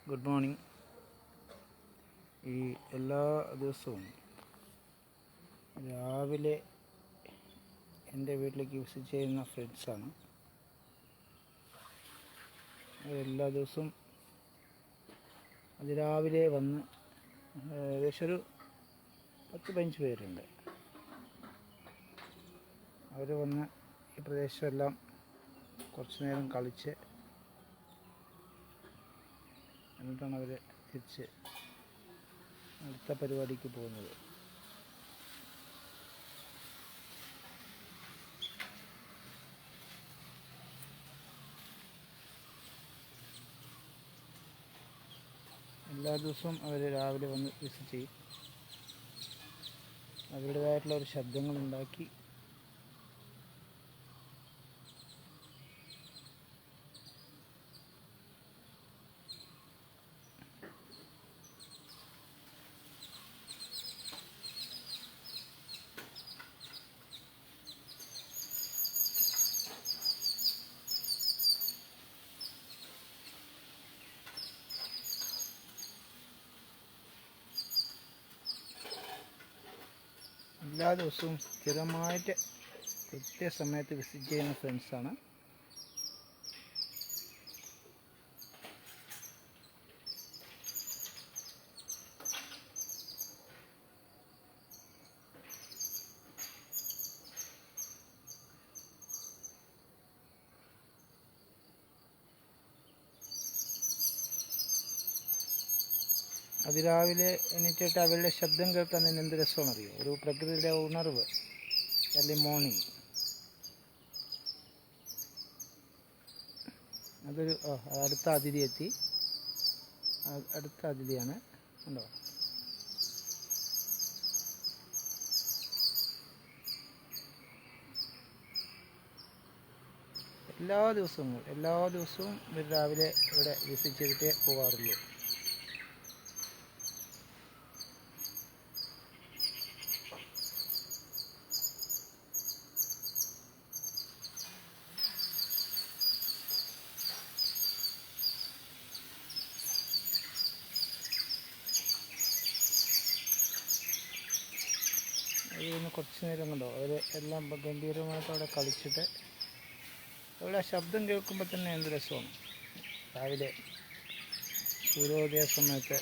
Good morning. ഈ എല്ലാ ദിവസവും രാവിലെ എൻ്റെ വീട്ടിലേക്ക് വിസിറ്റ് ചെയ്യുന്ന ഫ്രണ്ട്സാണ്. എല്ലാ ദിവസവും അതിരാവിലെ വന്ന് ഏകദേശം ഒരു 10-15 പേരുണ്ട്. അവർ വന്ന് ഈ പ്രദേശമെല്ലാം കുറച്ച് നേരം കളിച്ച് എന്നിട്ടാണ് അവർ തിരിച്ച് അടുത്ത പരിപാടിക്ക് പോകുന്നത്. എല്ലാ ദിവസവും അവർ രാവിലെ വന്ന് വിസിറ്റ് ചെയ്യും. അവരുടേതായിട്ടുള്ള ഒരു ശബ്ദങ്ങളുണ്ടാക്കി എല്ലാ ദിവസവും സ്ഥിരമായിട്ട് കൃത്യസമയത്ത് വിസിറ്റ് ചെയ്യുന്ന ഫ്രണ്ട്സാണ്. അതിരാവിലെ എണീറ്റിട്ട് അവരുടെ ശബ്ദം കേൾക്കാൻ തന്നെ എന്ത് രസമാണെന്നറിയോ? ഒരു പ്രകൃതിയുടെ ഉണർവ്. ഏർലി മോർണിംഗ് അതൊരു അടുത്ത അതിഥി എത്തി. അടുത്ത അതിഥിയാണ് ഉണ്ടോ? എല്ലാ ദിവസവും ഇവർ രാവിലെ ഇവിടെ വിസിറ്റ് ചെയ്തിട്ടേ പോകാറുള്ളൂ. അതിന് കുറച്ച് നേരം കണ്ടോ അവർ എല്ലാം ഗംഭീരമായിട്ട് അവിടെ കളിച്ചിട്ട് അവിടെ ശബ്ദം കേൾക്കുമ്പോൾ തന്നെ എന്ത് രസമാണ്. രാവിലെ സൂര്യോദയ സമയത്ത്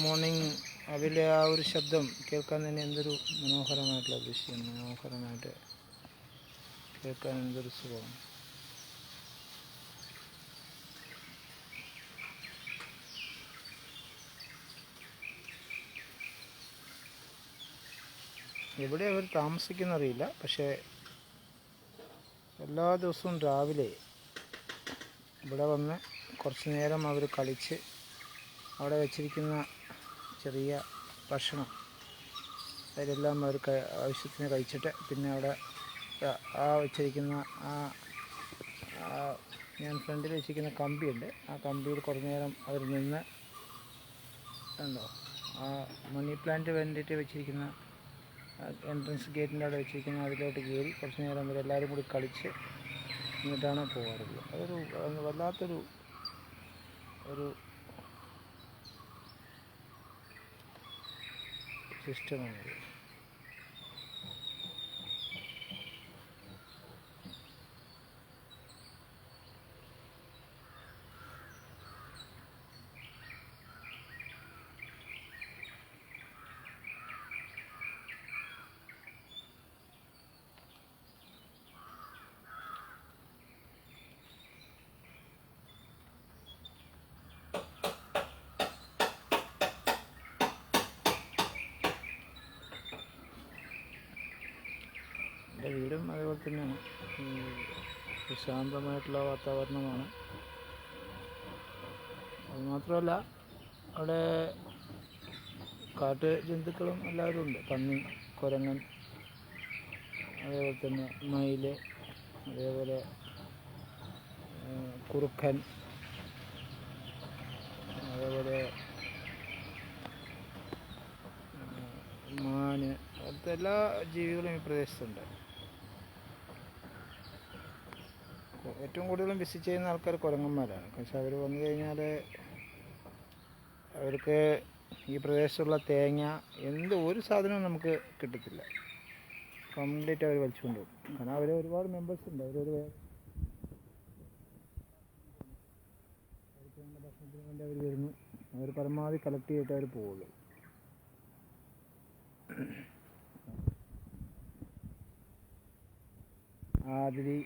മോർണിംഗ് അതിലെ ആ ഒരു ശബ്ദം കേൾക്കാൻ തന്നെ എന്തൊരു മനോഹരമായിട്ടുള്ള ദൃശ്യം, മനോഹരമായിട്ട് കേൾക്കാൻ എന്തൊരു സുഖമാണ്. എവിടെ അവർ താമസിക്കുന്നറിയില്ല, പക്ഷേ എല്ലാ ദിവസവും രാവിലെ ഇവിടെ വന്ന് കുറച്ച് നേരം അവർ കളിച്ച് അവിടെ വച്ചിരിക്കുന്ന ചെറിയ ഭക്ഷണം അതിലെല്ലാം അവർ ആവശ്യത്തിന് കഴിച്ചിട്ട് പിന്നെ അവിടെ ആ വച്ചിരിക്കുന്ന ഞാൻ ഫ്രണ്ടിൽ വെച്ചിരിക്കുന്ന കമ്പിയുണ്ട്. ആ കമ്പിയിൽ കുറച്ച് നേരം അവർ നിന്ന് ഉണ്ടോ ആ മണി പ്ലാന്റ് വേണ്ടിയിട്ട് വെച്ചിരിക്കുന്ന എൻട്രൻസ് ഗേറ്റിൻ്റെ അവിടെ വെച്ചിരിക്കുന്ന അതിലോട്ട് കയറി കുറച്ച് നേരം അവരെല്ലാവരും കൂടി കളിച്ച് എന്നിട്ടാണ് പോകാറുള്ളത്. അതൊരു വല്ലാത്തൊരു സിസ്റ്റമാണത്. എൻ്റെ വീടും അതേപോലെ തന്നെയാണ്. ശാന്തമായിട്ടുള്ള വാതാവരണമാണ്. അതുമാത്രമല്ല അവിടെ കാട്ട് ജന്തുക്കളും എല്ലാവരും ഉണ്ട്. പന്നി, കുരങ്ങൻ, അതേപോലെ തന്നെ മയിൽ, അതേപോലെ കുറുക്കൻ, അതേപോലെ മാന്, അങ്ങനത്തെ എല്ലാ ജീവികളും ഈ പ്രദേശത്തുണ്ട്. ഏറ്റവും കൂടുതലും വിസിറ്റ് ചെയ്യുന്ന ആൾക്കാർ കുരങ്ങന്മാരാണ്. പക്ഷെ അവർ വന്നു കഴിഞ്ഞാൽ അവർക്ക് ഈ പ്രദേശത്തുള്ള തേങ്ങ ഒരു സാധനവും നമുക്ക് കിട്ടത്തില്ല. കംപ്ലീറ്റ് അവർ വലിച്ചുകൊണ്ട് പോകും. കാരണം അവർ ഒരുപാട് മെമ്പേഴ്സ് ഉണ്ട്. ഭക്ഷണത്തിന് വേണ്ടി അവർ വരുന്നു. അവർ പരമാവധി കളക്ട് ചെയ്തിട്ട് അവർ പോവുള്ളൂ. ആതിരി,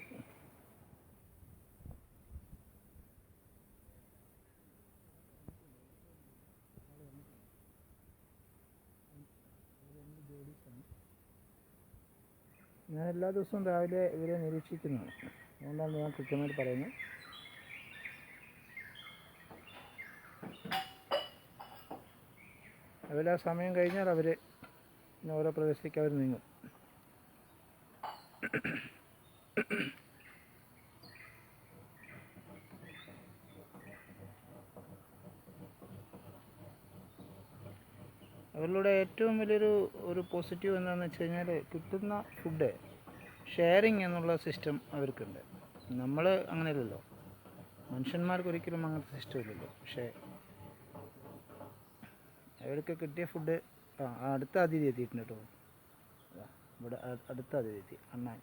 ഞാൻ എല്ലാ ദിവസവും രാവിലെ ഇവരെ നിരീക്ഷിക്കുന്നതാണ്. അതുകൊണ്ടാണ് ഞാൻ കൃത്യമായിട്ട് പറയുന്നത്. അവരാ സമയം കഴിഞ്ഞാൽ അവർ ഓരോ പ്രദേശത്തേക്ക് അവർ നീങ്ങും. അവരുടെ ഏറ്റവും വലിയൊരു പോസിറ്റീവ് എന്താണെന്ന് വെച്ച് കഴിഞ്ഞാൽ കിട്ടുന്ന ഫുഡ് ഷെയറിങ് എന്നുള്ള സിസ്റ്റം അവർക്കുണ്ട്. നമ്മൾ അങ്ങനെയല്ലല്ലോ, മനുഷ്യന്മാർക്ക് ഒരിക്കലും അങ്ങനത്തെ സിസ്റ്റം ഇല്ലല്ലോ. പക്ഷേ അവർക്ക് കിട്ടിയ ഫുഡ് അടുത്ത അതിഥി എത്തിയിട്ടുണ്ട് കേട്ടോ. ഇവിടെ അടുത്ത അതിഥി എത്തി, അണ്ണാൻ.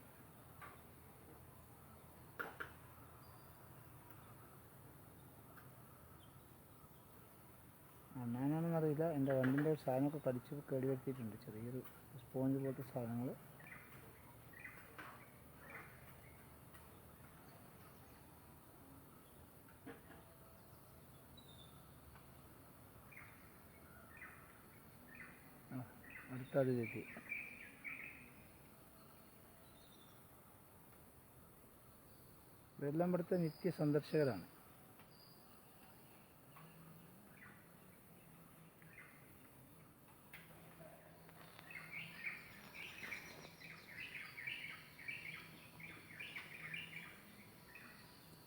അണ്ണാനാണെന്നറിയില്ല. എൻ്റെ വണ്ടിൻ്റെ ഒരു സാധനമൊക്കെ കടിച്ച് കേടുവരുത്തിയിട്ടുണ്ട്. ചെറിയൊരു സ്പോഞ്ച് പോലത്തെ സാധനങ്ങൾ. അടുത്ത അതിഥി. ഇവരെല്ലാം ഇവിടുത്തെ നിത്യ സന്ദർശകരാണ്.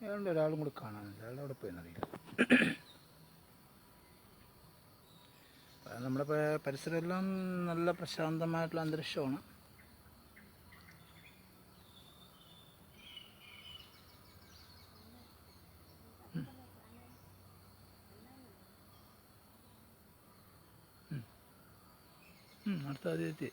അയാളുടെ ഒരാളും കൂടി കാണാനില്ല. അയാൾ അവിടെ പോയെന്നറിയില്ല. നമ്മുടെ പരിസരമെല്ലാം നല്ല പ്രശാന്തമായിട്ടുള്ള അന്തരീക്ഷമാണ്. അടുത്ത അതിഥി.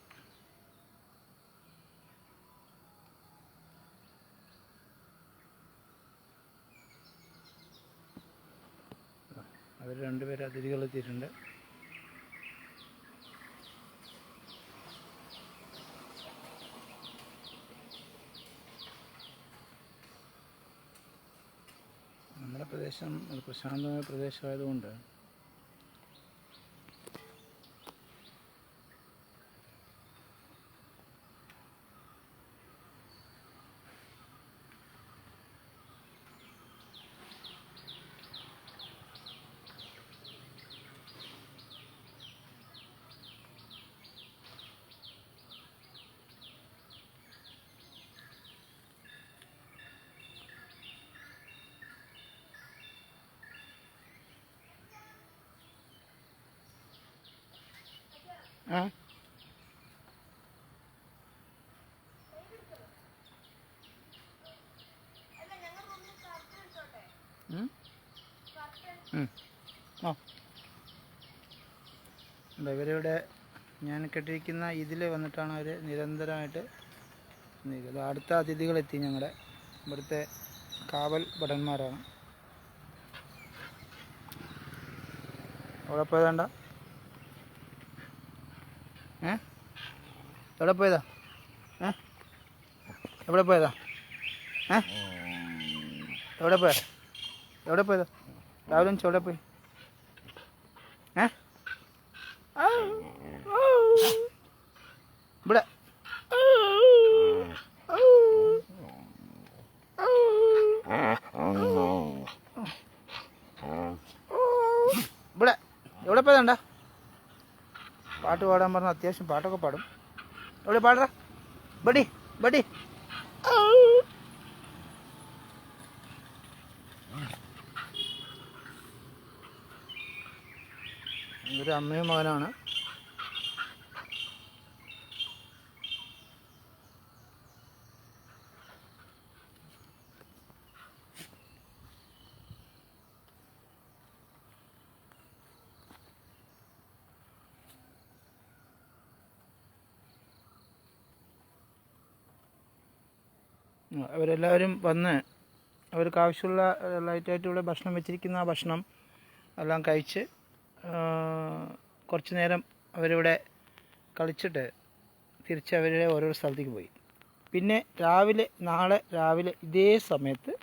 അവർ രണ്ടുപേരും അതിഥികൾ എത്തിയിട്ടുണ്ട്. നമ്മുടെ പ്രദേശം ഒരു പ്രശാന്തമായ പ്രദേശമായതുകൊണ്ട് ഇവരിവിടെ ഞാൻ കെട്ടിയിരിക്കുന്ന ഇതിൽ വന്നിട്ടാണ് അവർ നിരന്തരമായിട്ട് നീക്കുന്നത്. അടുത്ത അതിഥികളെത്തി. ഞങ്ങളുടെ ഇവിടുത്തെ കാവൽ ഭടന്മാരാണ്. അവിടെ പോയതാണ്ട? എവിടെ പോയതാ? എവിടെ പോയതാ? എവിടെ പോയതാ? എവിടെ പോയതാ? രാവിലെ എവിടെ പോയി? ഇവിടെ കണ്ട പാട്ട് പാടാൻ പറഞ്ഞാൽ അത്യാവശ്യം പാട്ടൊക്കെ പാടും. എവിടെ പാടാ ബഡി ബഡി. ഇതൊരു അമ്മയും മകനാണ്. അവരെല്ലാവരും വന്ന് അവർക്ക് ആവശ്യമുള്ള ലൈറ്റായിട്ടുള്ള ഭക്ഷണം വെച്ചിരിക്കുന്ന ആ ഭക്ഷണം എല്ലാം കഴിച്ച് കുറച്ച് നേരം അവരിവിടെ കളിച്ചിട്ട് തിരിച്ച് അവരുടെ ഓരോ സ്ഥലത്തേക്ക് പോയി. പിന്നെ നാളെ രാവിലെ ഇതേ സമയത്ത്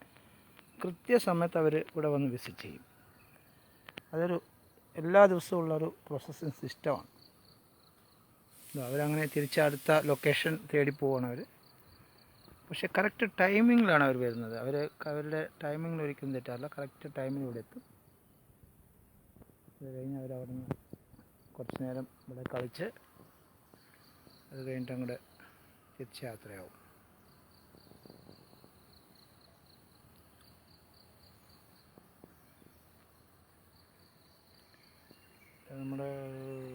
കൃത്യസമയത്ത് അവർ ഇവിടെ വന്ന് വിസിറ്റ് ചെയ്യും. അതൊരു എല്ലാ ദിവസവും ഉള്ളൊരു പ്രോസസ്സിങ് സിസ്റ്റമാണ്. അവരങ്ങനെ തിരിച്ച് അടുത്ത ലൊക്കേഷൻ തേടി പോവുകയാണ് അവർ. പക്ഷേ കറക്റ്റ് ടൈമിങ്ങിലാണ് അവർ വരുന്നത്. അവരുടെ ടൈമിങ്ങിൽ ഒരിക്കലും തെറ്റാറില്ല. കറക്റ്റ് ടൈമിൽ ഇവിടെ എത്തും. അത് കഴിഞ്ഞ് അവരവിടെ നിന്ന് കുറച്ച് നേരം ഇവിടെ കളിച്ച് അത് കഴിഞ്ഞിട്ട് അങ്ങോട്ട് തിരിച്ച് യാത്രയാവും. നമ്മുടെ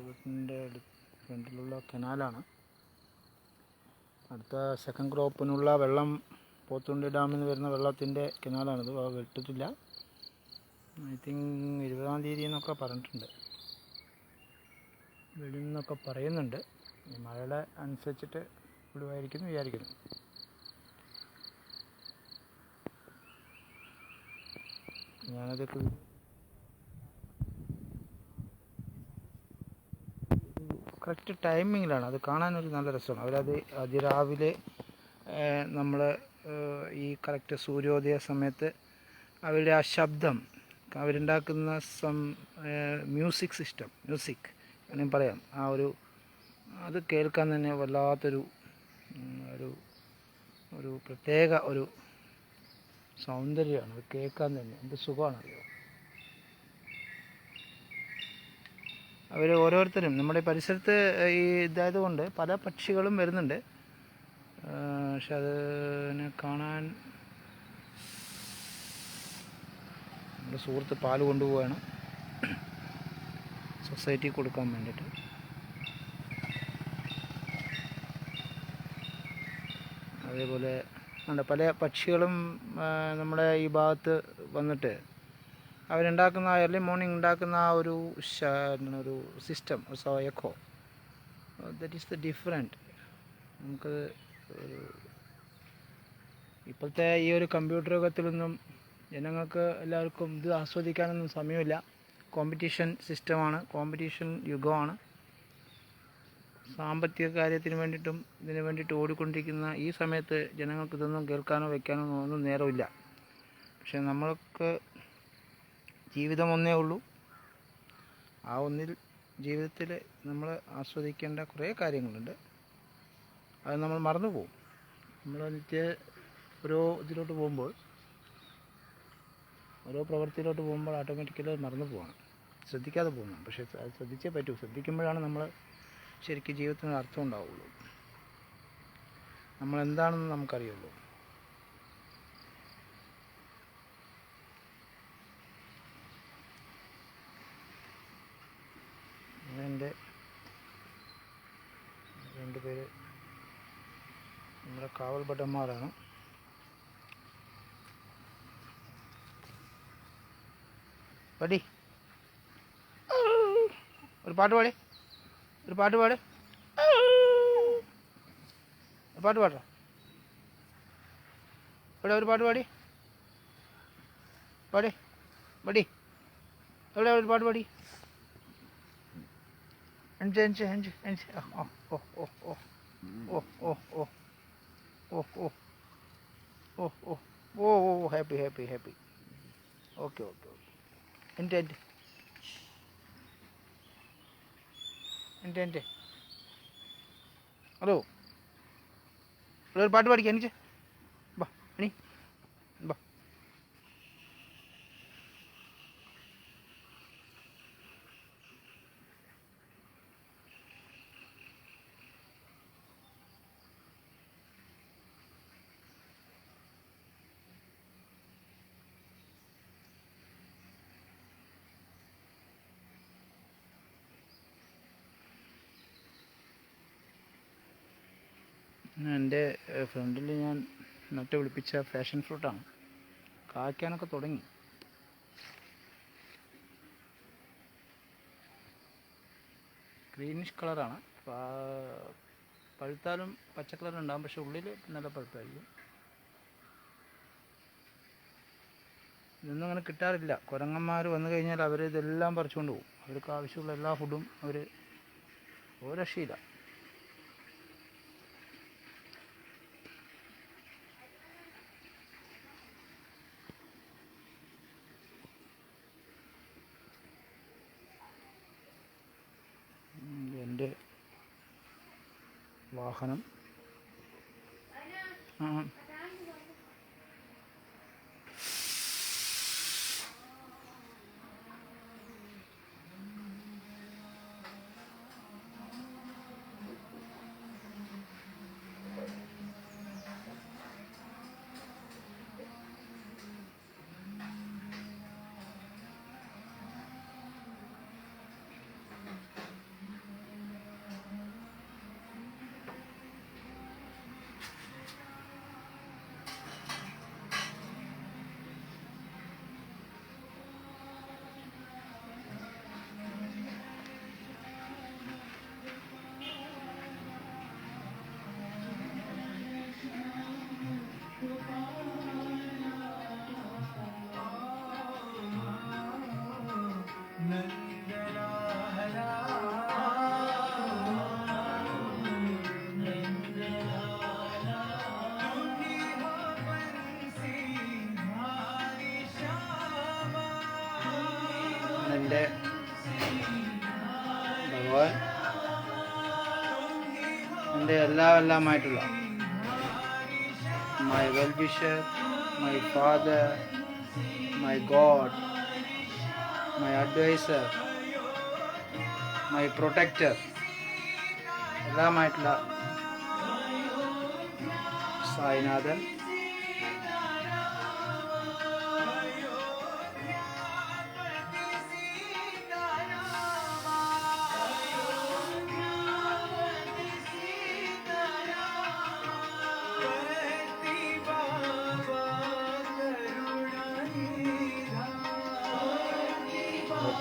വീട്ടിൻ്റെ ഫ്രണ്ടിലുള്ള കനാലാണ്. അടുത്ത സെക്കൻഡ് ക്രോപ്പിനുള്ള വെള്ളം പോത്തുണ്ടി ഡാമിൽ നിന്ന് വരുന്ന വെള്ളത്തിൻ്റെ കനാലാണിത്. വെട്ടിട്ടില്ല. ഐ തിങ്ക് 20-ാം തീയതി എന്നൊക്കെ പറഞ്ഞിട്ടുണ്ട്. വെളിന്നൊക്കെ പറയുന്നുണ്ട്. ഈ മഴയുടെ അനുസരിച്ചിട്ട് വിടുവായിരിക്കുന്നു വിചാരിക്കുന്നു. ഞാനത് കറക്റ്റ് ടൈമിങ്ങിലാണ്. അത് കാണാനൊരു നല്ല രസമാണ്. അവരത് അതിരാവിലെ നമ്മൾ ഈ കറക്റ്റ് സൂര്യോദയ സമയത്ത് അവരുടെ ആ ശബ്ദം അവരുണ്ടാക്കുന്ന മ്യൂസിക് വേണമെങ്കിൽ പറയാം. അത് കേൾക്കാൻ തന്നെ വല്ലാത്തൊരു ഒരു പ്രത്യേക ഒരു സൗന്ദര്യമാണ്. അത് കേൾക്കാൻ തന്നെ എന്ത് സുഖമാണറിയോ. അവർ ഓരോരുത്തരും നമ്മുടെ പരിസരത്ത് ഈ ഇതായതുകൊണ്ട് പല പക്ഷികളും വരുന്നുണ്ട്. പക്ഷെ അതിനെ കാണാൻ നമ്മുടെ സുഹൃത്ത് പാല് കൊണ്ടുപോവുകയാണ് സൊസൈറ്റി കൊടുക്കാൻ വേണ്ടിയിട്ട്. അതേപോലെ പല പക്ഷികളും നമ്മുടെ ഈ ഭാഗത്ത് വന്നിട്ട് അവരുണ്ടാക്കുന്ന എർലി മോർണിംഗ് ഉണ്ടാക്കുന്ന ആ ഒരു system, echo, that is the different. നമുക്ക് ഇപ്പോഴത്തെ ഈ ഒരു കമ്പ്യൂട്ടർ യുഗത്തിലൊന്നും ജനങ്ങൾക്ക് എല്ലാവർക്കും ഇത് ആസ്വദിക്കാനൊന്നും സമയമില്ല. കോമ്പറ്റീഷൻ സിസ്റ്റമാണ്, കോമ്പറ്റീഷൻ യുഗമാണ്. സാമ്പത്തിക കാര്യത്തിന് വേണ്ടിയിട്ടും ഇതിന് വേണ്ടിയിട്ട് ഓടിക്കൊണ്ടിരിക്കുന്ന ഈ സമയത്ത് ജനങ്ങൾക്ക് ഇതൊന്നും കേൾക്കാനോ വയ്ക്കാനോ ഒന്നും നേരമില്ല. പക്ഷെ നമ്മൾക്ക് ജീവിതം ഒന്നേ ഉള്ളൂ. ആ ഒന്നിൽ ജീവിതത്തിൽ നമ്മൾ ആസ്വദിക്കേണ്ട കുറേ കാര്യങ്ങളുണ്ട്. അത് നമ്മൾ മറന്നു പോകും. നമ്മൾ ഓരോ ഇതിലോട്ട് പോകുമ്പോൾ, ഓരോ പ്രവൃത്തിയിലോട്ട് പോകുമ്പോൾ ഓട്ടോമാറ്റിക്കലി മറന്നു പോവാണ്, ശ്രദ്ധിക്കാതെ പോകുന്നു. പക്ഷേ അത് ശ്രദ്ധിച്ചേ പറ്റൂ. ശ്രദ്ധിക്കുമ്പോഴാണ് നമ്മൾ ശരിക്കും ജീവിതത്തിന് അർത്ഥം ഉണ്ടാവുള്ളൂ. നമ്മളെന്താണെന്ന് നമുക്കറിയുള്ളൂ. എൻ്റെ 2 പേര് നമ്മുടെ കാവൽ ഭടന്മാരാണ്. പടി ഒരു പാട്ട് പാടേ, ഒരു പാട്ട് പാടേ, പാട്ട് പാടാ. ഇവിടെ ഒരു പാട്ട് പാടി പാടി പടി. എവിടെ ഒരു പാട്ട് പാടി. ഹാപ്പി. ഓക്കെ. എൻ്റെ ഹലോ, ഇവിടെ ഒരു പാട്ട് പാടിക്കാൻ എനിക്ക് ബാ എണീ ബാ. എൻ്റെ ഫ്രണ്ടിൽ ഞാൻ നട്ട് പിടിപ്പിച്ച പാഷൻ ഫ്രൂട്ടാണ്. കായ്ക്കാനൊക്കെ തുടങ്ങി. ഗ്രീനിഷ് കളറാണ്. പഴുത്താലും പച്ച കളറുണ്ടാകും, പക്ഷെ ഉള്ളിൽ നല്ല പഴുപ്പായിരിക്കും. ഇതൊന്നും അങ്ങനെ കിട്ടാറില്ല. കുരങ്ങന്മാർ വന്നു കഴിഞ്ഞാൽ അവർ ഇതെല്ലാം പറിച്ചുകൊണ്ട് പോകും. അവർക്ക് ആവശ്യമുള്ള എല്ലാ ഫുഡും അവർ ഒരു രക്ഷയില്ല. എൻ്റെ വാഹനം എൻ്റെ ഭഗവാൻ, എൻ്റെ എല്ലാമായിട്ടുള്ള my well wisher, my father, my God, my adviser, my protector, എല്ലാമായിട്ടുള്ള Sainathan,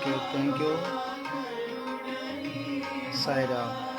Okay, thank you. Sai Ram.